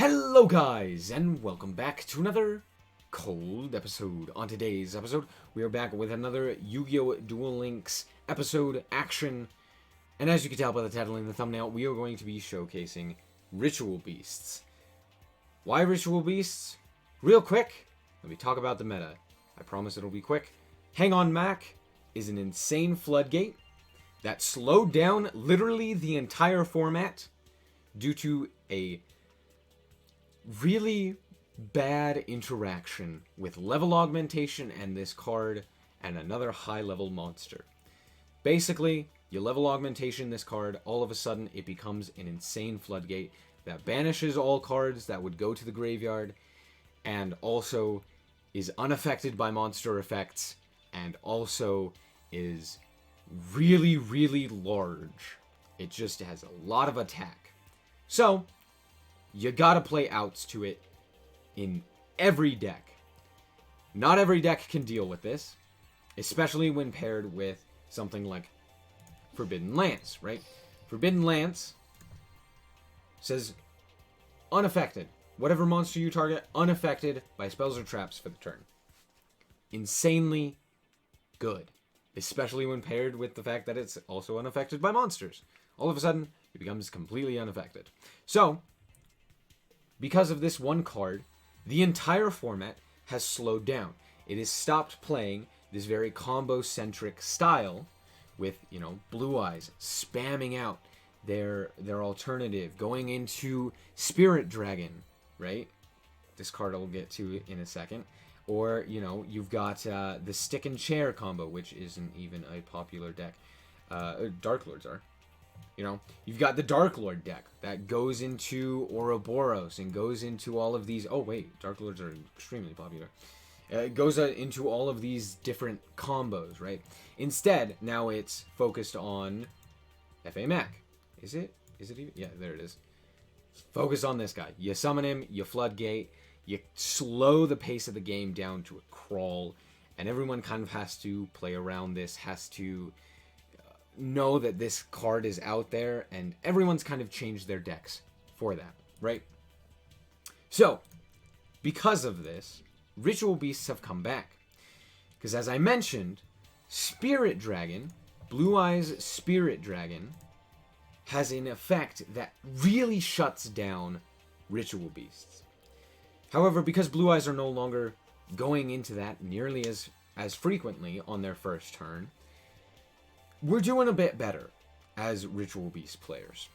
Hello guys, and welcome back to another cold episode. On today's episode, we are back with another Yu-Gi-Oh! Duel Links episode action. And as you can tell by the title and the thumbnail, we are going to be showcasing Ritual Beasts. Why Ritual Beasts? Real quick, let me talk about the meta. I promise it'll be quick. Hang On Mach is an insane floodgate that slowed down literally the entire format due to a really bad interaction with level augmentation and this card and another high level monster. Basically, you level augmentation this card, all of a sudden it becomes an insane floodgate that banishes all cards that would go to the graveyard and also is unaffected by monster effects and also is really, really large. It just has a lot of attack. So, you gotta play outs to it in every deck. Not every deck can deal with this, especially when paired with something like Forbidden Lance, right? Forbidden Lance says unaffected. Whatever monster you target, unaffected by spells or traps for the turn. Insanely good, especially when paired with the fact that it's also unaffected by monsters. All of a sudden, it becomes completely unaffected. So, because of this one card, the entire format has slowed down. It has stopped playing this very combo-centric style with, Blue Eyes spamming out their alternative, going into Spirit Dragon, right? This card I'll get to in a second. Or, you've got the Stick and Chair combo, which isn't even a popular deck. Dark Lords are. You've got the Dark Lord deck that goes into Ouroboros and goes into all of these. Oh, wait, Dark Lords are extremely popular. It goes into all of these different combos, right? Instead, now it's focused on FA Mach. Is it? Is it even? Yeah, there it is. Focus on this guy. You summon him, you floodgate, you slow the pace of the game down to a crawl, and everyone kind of has to play around this, has to know that this card is out there, and everyone's kind of changed their decks for that, right? So, because of this, Ritual Beasts have come back. Because as I mentioned, Spirit Dragon, Blue Eyes Spirit Dragon, has an effect that really shuts down Ritual Beasts. However, because Blue Eyes are no longer going into that nearly as frequently on their first turn, we're doing a bit better as Ritual Beast players.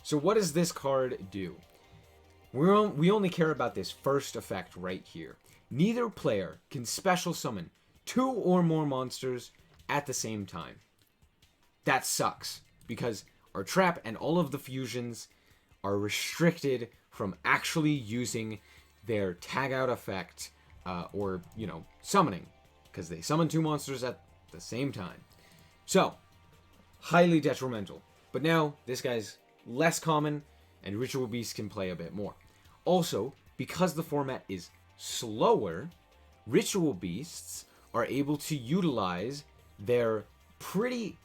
So what does this card do? We only care about this first effect right here. Neither player can special summon 2 or more monsters at the same time. That sucks, because our trap and all of the fusions are restricted from actually using their tag out effect or, summoning, because they summon 2 monsters at the same time. So, highly detrimental. But now, this guy's less common, and Ritual Beasts can play a bit more. Also, because the format is slower, Ritual Beasts are able to utilize their pretty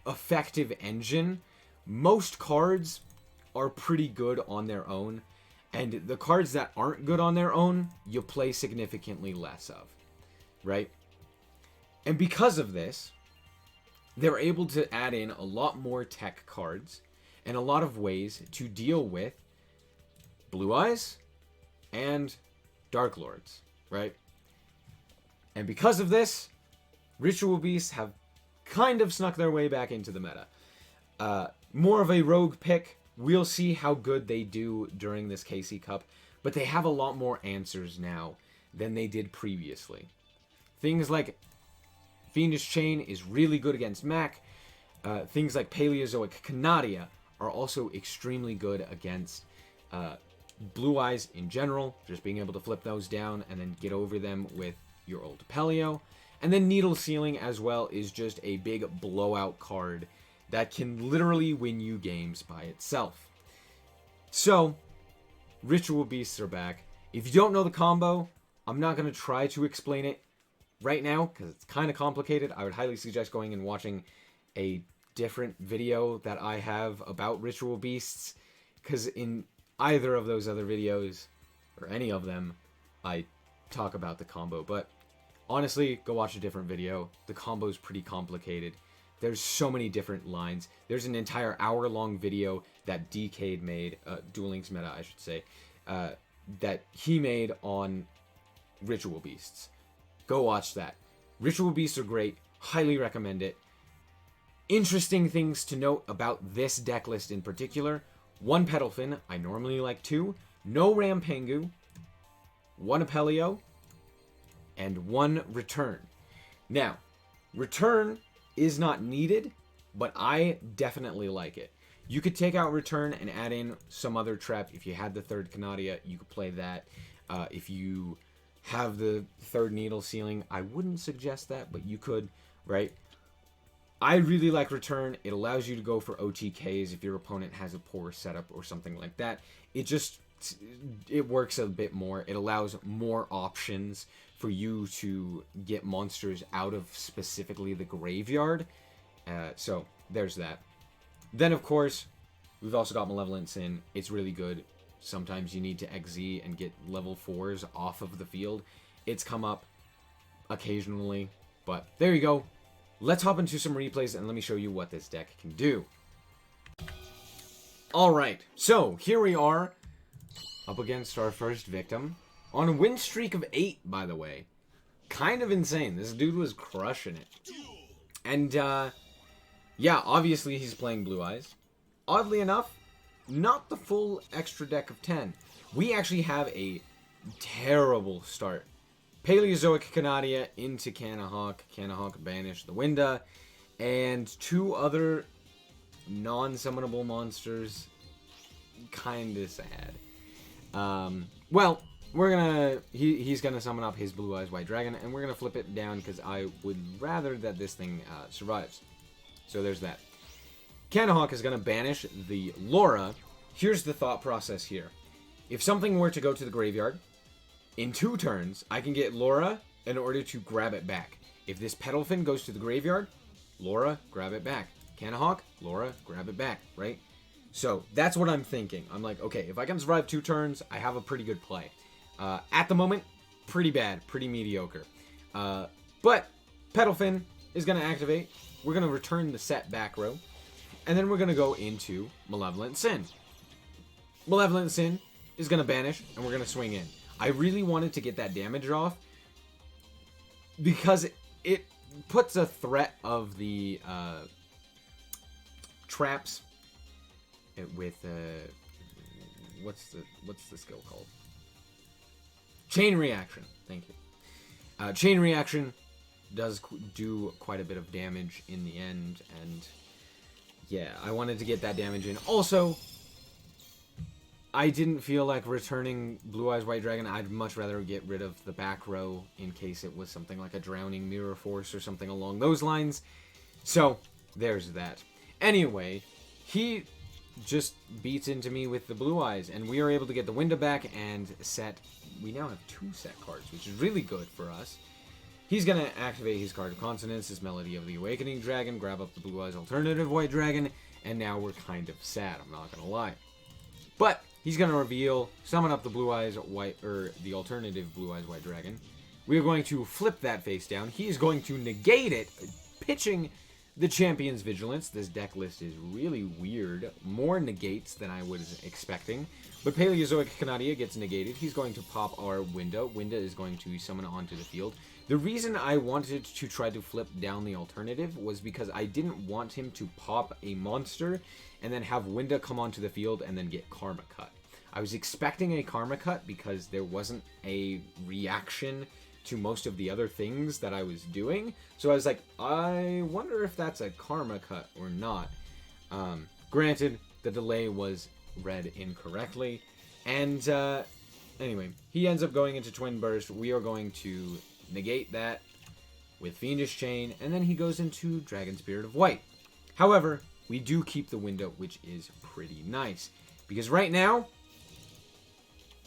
effective engine. Most cards are pretty good on their own, and the cards that aren't good on their own, you play significantly less of, right? And because of this, they're able to add in a lot more tech cards and a lot of ways to deal with Blue Eyes and Dark Lords, right? And because of this, Ritual Beasts have kind of snuck their way back into the meta. More of a rogue pick. We'll see how good they do during this KC Cup, but they have a lot more answers now than they did previously. Things like Fiendish Chain is really good against Mach. Things like Paleozoic Canadia are also extremely good against Blue Eyes in general. Just being able to flip those down and then get over them with your old Pelio. And then Needle Sealing as well is just a big blowout card that can literally win you games by itself. So, Ritual Beasts are back. If you don't know the combo, I'm not going to try to explain it right now, because it's kind of complicated. I would highly suggest going and watching a different video that I have about Ritual Beasts, because either of those other videos, or any of them, I talk about the combo. But honestly, go watch a different video. The combo is pretty complicated. There's so many different lines. There's an entire hour-long video that DK'd made, Duel Links Meta, I should say, that he made on Ritual Beasts. Go watch that. Ritual Beasts are great. Highly recommend it. Interesting things to note about this deck list in particular. 1 Petalfin, I normally like 2. No Rampengu. 1 Apelio. And 1 Return. Now, Return is not needed, but I definitely like it. You could take out Return and add in some other trap. If you had the 3rd Canadia, you could play that. If you have the 3rd Needle Ceiling, I wouldn't suggest that, but you could, right? I really like Return. It allows you to go for OTKs if your opponent has a poor setup or something like that. It works a bit more. It allows more options for you to get monsters out of specifically the graveyard. So there's that. Then, of course, we've also got Malevolent Sin. It's really good. Sometimes you need to XZ and get level 4s off of the field. It's come up occasionally, but there you go. Let's hop into some replays and let me show you what this deck can do. Alright, so here we are up against our first victim. On a win streak of 8, by the way. Kind of insane. This dude was crushing it. And, yeah, obviously he's playing Blue Eyes. Oddly enough, not the full extra deck of 10. We actually have a terrible start. Paleozoic Canadia into Canahawk. Canahawk banished the Winda. And 2 other non-summonable monsters. Kinda sad. Well, he's gonna summon up his Blue Eyes White Dragon, and we're gonna flip it down because I would rather that this thing survives. So there's that. Canahawk is gonna banish the Laura. Here's the thought process here. If something were to go to the graveyard, in 2 turns, I can get Laura in order to grab it back. If this Petalfin goes to the graveyard, Laura, grab it back. Canahawk, Laura, grab it back, right? So that's what I'm thinking. I'm like, okay, if I can survive 2 turns, I have a pretty good play. At the moment, pretty bad, pretty mediocre. But Petalfin is going to activate. We're going to return the set back row. And then we're going to go into Malevolent Sin. Malevolent Sin is going to banish, and we're going to swing in. I really wanted to get that damage off because it puts a threat of the traps with what's the skill called? Chain Reaction. Thank you. Chain Reaction does do quite a bit of damage in the end, and yeah, I wanted to get that damage in. Also, I didn't feel like returning Blue Eyes White Dragon. I'd much rather get rid of the back row in case it was something like a Drowning Mirror Force or something along those lines. So, there's that. Anyway, he just beats into me with the Blue Eyes, and we are able to get the Winda back and set. We now have 2 set cards, which is really good for us. He's going to activate his card of Consonance, his Melody of the Awakening Dragon, grab up the Blue Eyes Alternative White Dragon, and now we're kind of sad, I'm not going to lie. But he's going to reveal, summon up the Blue Eyes White, or the alternative Blue Eyes White Dragon. We are going to flip that face down. He is going to negate it, pitching the Champion's Vigilance. This deck list is really weird. More negates than I was expecting. But Paleozoic Canadia gets negated. He's going to pop our Winda. Winda is going to summon onto the field. The reason I wanted to try to flip down the alternative was because I didn't want him to pop a monster and then have Winda come onto the field and then get Karma Cut. I was expecting a Karma Cut because there wasn't a reaction to most of the other things that I was doing. So I was like, I wonder if that's a Karma Cut or not. Granted, the delay was read incorrectly. And anyway, he ends up going into Twin Burst. We are going to negate that with Fiendish Chain, and then he goes into Dragon Spirit of White. However, we do keep the window, which is pretty nice. Because right now,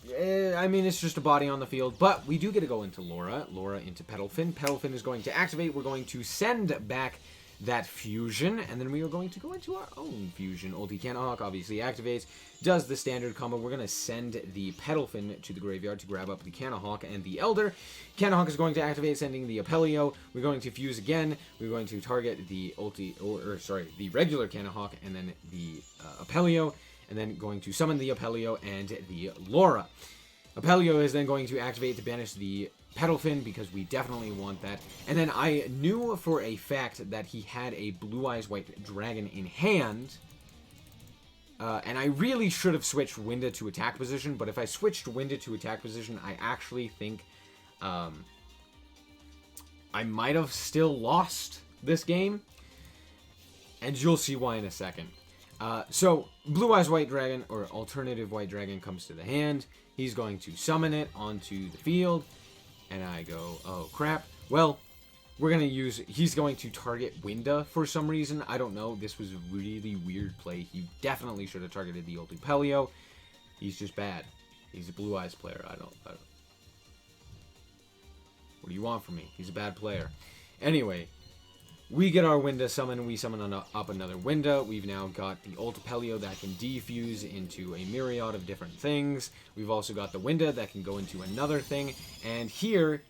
I mean, it's just a body on the field, but we do get to go into Laura. Laura into Petalfin. Petalfin is going to activate. We're going to send back that fusion, and then we are going to go into our own fusion. Ulti Cannahawk obviously activates, does the standard combo. We're going to send the Petalfin to the graveyard to grab up the Cannahawk and the Elder. Cannahawk is going to activate, sending the Apelio. We're going to fuse again. We're going to target the the regular Cannahawk and then the Apelio, and then going to summon the Apelio and the Laura. Apelio is then going to activate to banish the Petalfin, because we definitely want that. And then I knew for a fact that he had a Blue Eyes White Dragon in hand. And I really should have switched Winda to attack position, but if I switched Winda to attack position, I actually think I might have still lost this game. And you'll see why in a second. So, Blue Eyes White Dragon, or Alternative White Dragon, comes to the hand. He's going to summon it onto the field. And I go, oh crap. Well, we're going to use, he's going to target Winda for some reason. I don't know. This was a really weird play. He definitely should have targeted the Ulti Pelio. He's just bad. He's a Blue Eyes player. I don't. What do you want from me? He's a bad player. Anyway, we get our Winda summon. We summon up another Winda. We've now got the Ulti Pelio that can defuse into a myriad of different things. We've also got the Winda that can go into another thing. And here,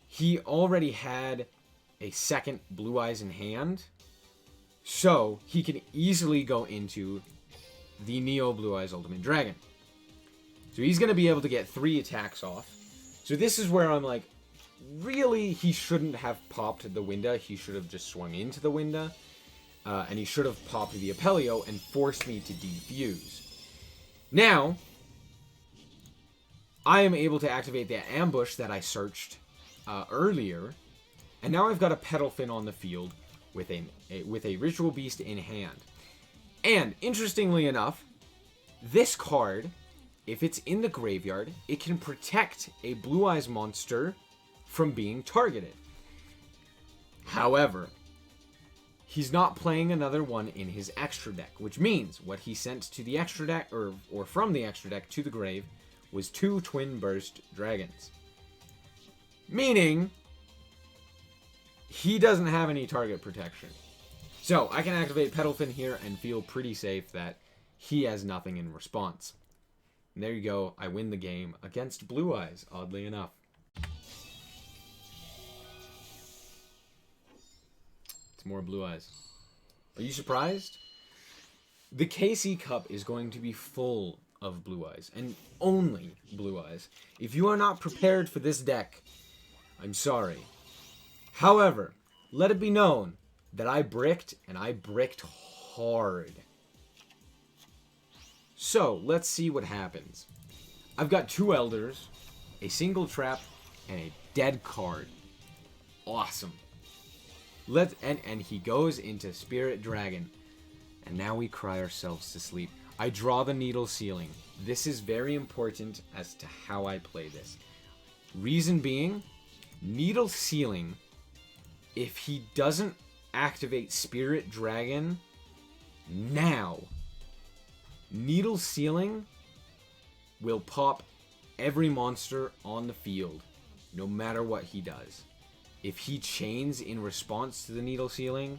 he already had a second Blue Eyes in hand. So, he can easily go into the Neo Blue Eyes Ultimate Dragon. So, he's going to be able to get 3 attacks off. So, this is where I'm like, really, he shouldn't have popped the Winda. He should have just swung into the Winda. And he should have popped the Apelio and forced me to defuse. Now, I am able to activate the ambush that I searched earlier. And now I've got a Petalfin on the field with a Ritual Beast in hand. And, interestingly enough, this card, if it's in the graveyard, it can protect a Blue Eyes monster from being targeted. However, he's not playing another one in his extra deck, which means what he sent to the extra deck, or from the extra deck to the grave, was 2 Twin Burst Dragons. Meaning, he doesn't have any target protection. So, I can activate Petalfin here and feel pretty safe that he has nothing in response. And there you go, I win the game against Blue Eyes, oddly enough. More Blue Eyes. Are you surprised? The KC Cup is going to be full of Blue Eyes, and only Blue Eyes. If you are not prepared for this deck, I'm sorry. However, let it be known that I bricked, and I bricked hard. So, let's see what happens. I've got 2 Elders, a single trap, and a dead card. Awesome. And he goes into Spirit Dragon. And now we cry ourselves to sleep. I draw the Needle Ceiling. This is very important as to how I play this. Reason being, Needle Ceiling, if he doesn't activate Spirit Dragon now, Needle Ceiling will pop every monster on the field, no matter what he does. If he chains in response to the Needle Ceiling,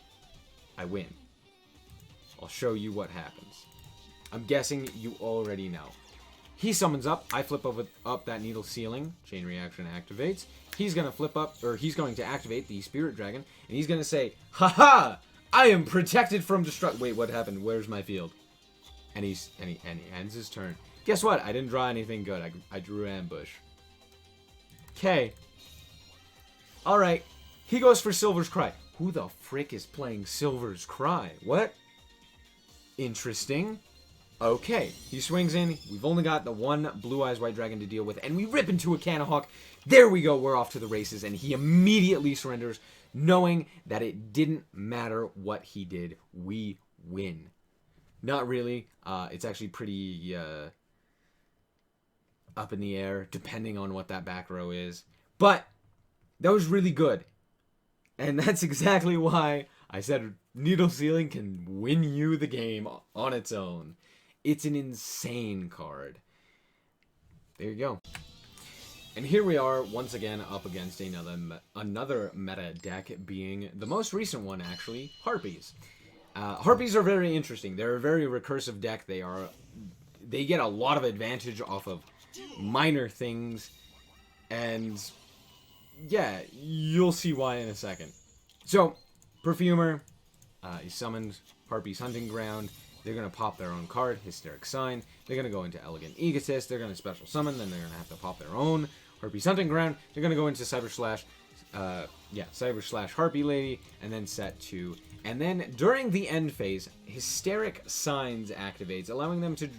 I win. I'll show you what happens. I'm guessing you already know. He summons up. I flip up that Needle Ceiling. Chain Reaction activates. He's going to flip up, or he's going to activate the Spirit Dragon, and he's going to say, "Haha! I am protected from destruction." Wait, what happened? Where's my field? And he ends his turn. Guess what? I didn't draw anything good. I drew Ambush. Okay. Alright, he goes for Silver's Cry. Who the frick is playing Silver's Cry? What? Interesting. Okay, he swings in. We've only got the 1 Blue Eyes White Dragon to deal with, and we rip into a Cannahawk. There we go, we're off to the races, and he immediately surrenders, knowing that it didn't matter what he did. We win. Not really. It's actually pretty up in the air, depending on what that back row is. But that was really good. And that's exactly why I said Needle Ceiling can win you the game on its own. It's an insane card. There you go. And here we are, once again, up against another meta deck, being the most recent one, actually, Harpies. Harpies are very interesting. They're a very recursive deck. They get a lot of advantage off of minor things, and yeah, you'll see why in a second. So, Perfumer, he summoned Harpy's Hunting Ground. They're going to pop their own card, Hysteric Sign. They're going to go into Elegant Egotist. They're going to special summon. Then they're going to have to pop their own Harpy's Hunting Ground. They're going to go into Cyber Slash Harpy Lady, and then set 2. And then during the end phase, Hysteric Signs activates, allowing them to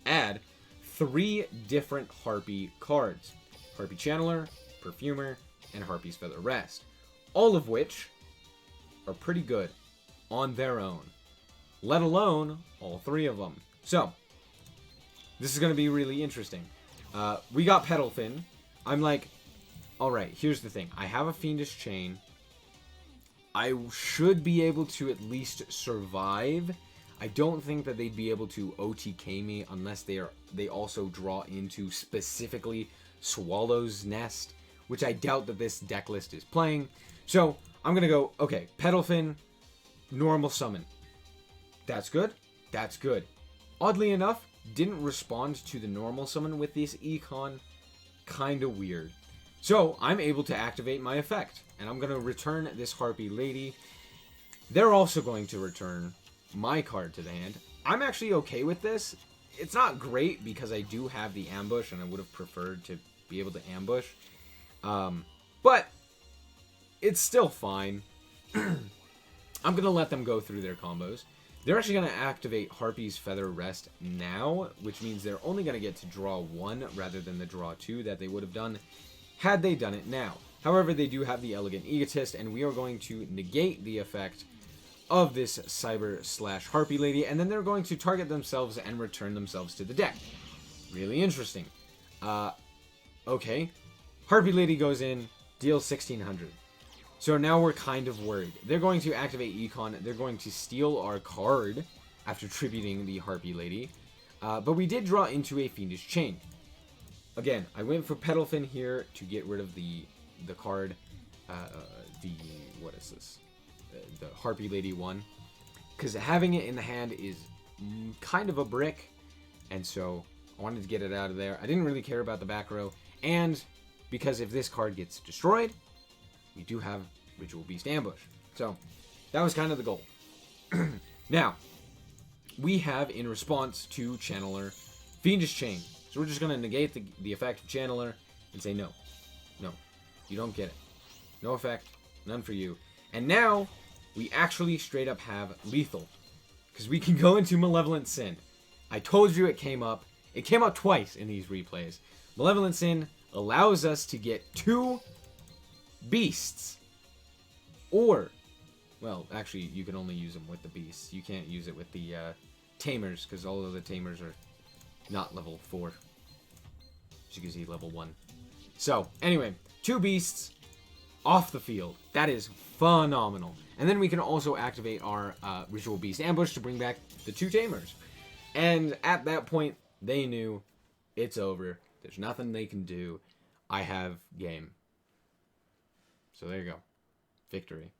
add 3 different Harpy cards. Harpy Channeler, Perfumer, and Harpy's Feather Rest. All of which are pretty good on their own. Let alone all 3 of them. So, this is going to be really interesting. We got Petalfin. I'm like, alright, here's the thing. I have a Fiendish Chain. I should be able to at least survive. I don't think that they'd be able to OTK me unless they also draw into specifically Swallow's Nest, which I doubt that this deck list is playing. So, I'm going to go, okay, Petalfin, normal summon. That's good. That's good. Oddly enough, didn't respond to the normal summon with this econ. Kinda weird. So, I'm able to activate my effect. And I'm going to return this Harpy Lady. They're also going to return my card to the hand. I'm actually okay with this. It's not great because I do have the ambush, and I would have preferred to be able to ambush. But it's still fine. I'm going to let them go through their combos. They're actually going to activate Harpy's Feather Rest now, which means they're only going to get to draw 1 rather than the draw 2 that they would have done had they done it now. However, they do have the Elegant Egotist, and we are going to negate the effect of this Cyber Slash Harpy Lady, and then they're going to target themselves and return themselves to the deck. Really interesting. Okay. Harpy Lady goes in, deals 1600. So now we're kind of worried. They're going to activate Econ. They're going to steal our card after tributing the Harpy Lady. But we did draw into a Fiendish Chain. Again, I went for Petalfin here to get rid of the card. What is this? The Harpy Lady one. Because having it in the hand is kind of a brick. And so I wanted to get it out of there. I didn't really care about the back row. And because if this card gets destroyed, we do have Ritual Beast Ambush. So, that was kind of the goal. Now, we have, in response to Channeler, Fiendish Chain. So we're just going to negate the effect of Channeler and say no. No. You don't get it. No effect. None for you. And now, we actually straight up have Lethal. Because we can go into Malevolent Sin. I told you it came up. It came up twice in these replays. Malevolent Sin allows us to get 2 beasts, or, well, actually, you can only use them with the beasts. You can't use it with the tamers, because all of the tamers are not level 4. As you can see, level 1. So, anyway, 2 beasts off the field. That is phenomenal. And then we can also activate our Ritual Beast Ambush to bring back the 2 tamers. And at that point, they knew it's over. There's nothing they can do. I have game. So there you go. Victory.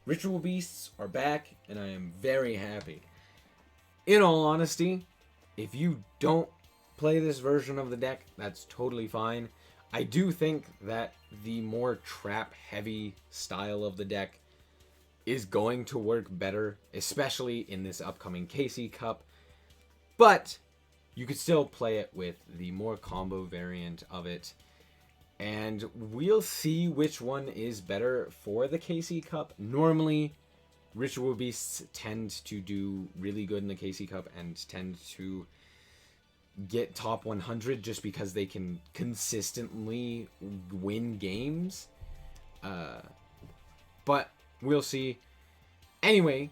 Ritual Beasts are back, and I am very happy. In all honesty, if you don't play this version of the deck, that's totally fine. I do think that the more trap-heavy style of the deck is going to work better, especially in this upcoming KC Cup. But you could still play it with the more combo variant of it. And we'll see which one is better for the KC Cup. Normally, Ritual Beasts tend to do really good in the KC Cup and tend to get top 100 just because they can consistently win games. But we'll see. Anyway,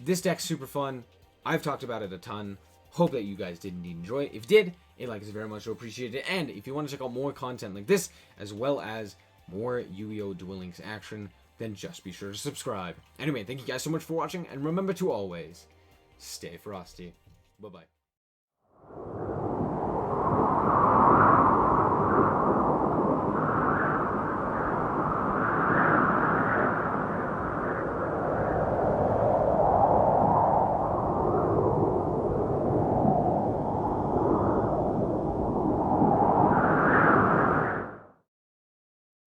this deck's super fun. I've talked about it a ton. Hope that you guys did indeed enjoy it. If you did, a like is very much appreciated. And if you want to check out more content like this, as well as more Yu-Gi-Oh! Duel Links action, then just be sure to subscribe. Anyway, thank you guys so much for watching, and remember to always stay frosty. Bye-bye.